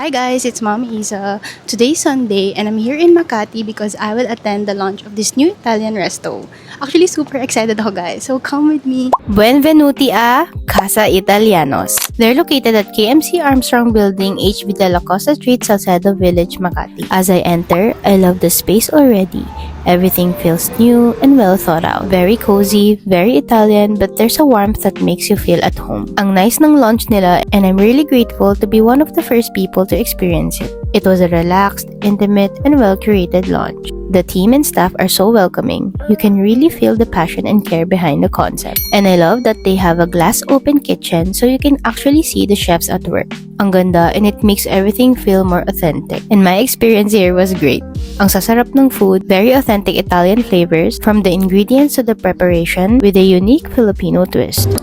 Hi guys, it's Mom Isa. Today's Sunday and I'm here in Makati because I will attend the launch of this new Italian resto. Actually, super excited ako guys, so come with me. Benvenuti a Casa Italianos. They're located at KMC Armstrong Building, HB de la Costa Street, Salcedo Village, Makati. As I enter, I love the space already. Everything feels new and well thought out. Very cozy, very Italian, but there's a warmth that makes you feel at home. Ang nice ng launch nila and I'm really grateful to be one of the first people to experience it. It was a relaxed, intimate, and well-curated launch. The team and staff are so welcoming. You can really feel the passion and care behind the concept. And I love that they have a glass open kitchen so you can actually see the chefs at work. Ang ganda and it makes everything feel more authentic. And my experience here was great. Ang sasarap ng food, very authentic Italian flavors from the ingredients to the preparation with a unique Filipino twist.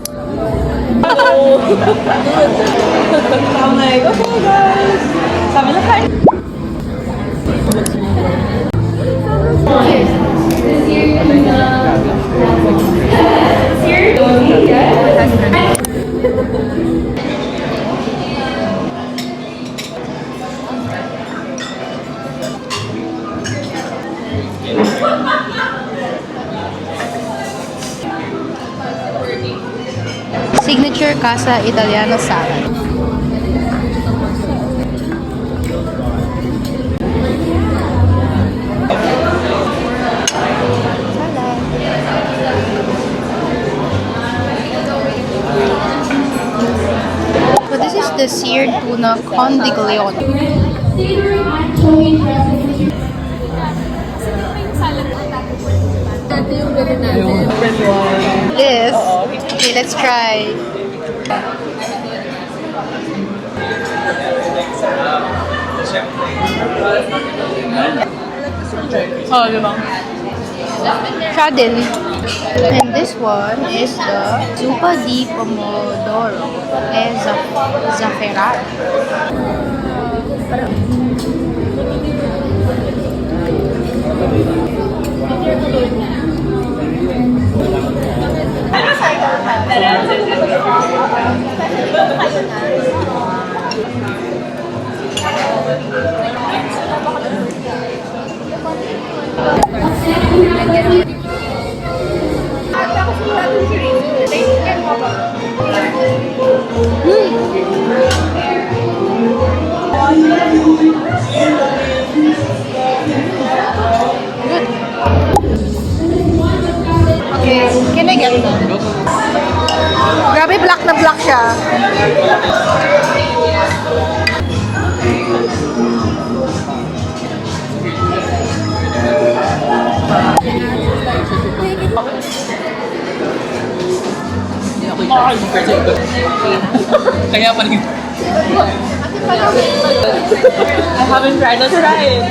I'm like, okay guys, sabi na kain. Signature Casa Italiano salad. So this is the seared tuna condiglione. This. Okay, let's try. Oh, diba? Siya din. And this one is the zuppa di pomodoro e zafferano. Okay, can I get it? Grabe, black na black siya. Kaya pala I haven't tried, let's try it.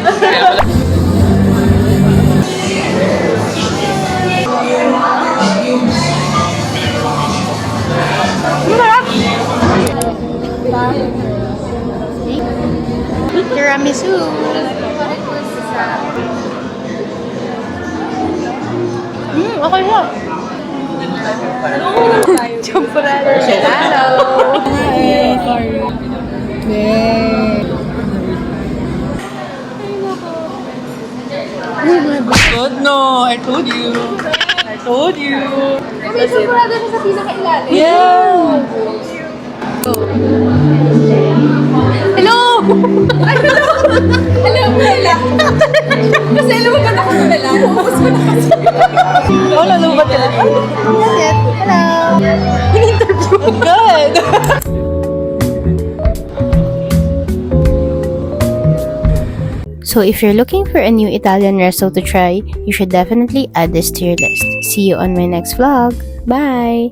Tiramisu. Okay siya. Champurado. Hello. Good, no, I told you. I told you. May champurado na sa pinakailalim. Yeah. Hello! Alam mo nila. Kasi alam mo ba ako na nila? Focus ko na kasi. Oh, nalubat ka na. Hello! In-interview. Good. So if you're looking for a new Italian resto to try, you should definitely add this to your list. See you on my next vlog. Bye!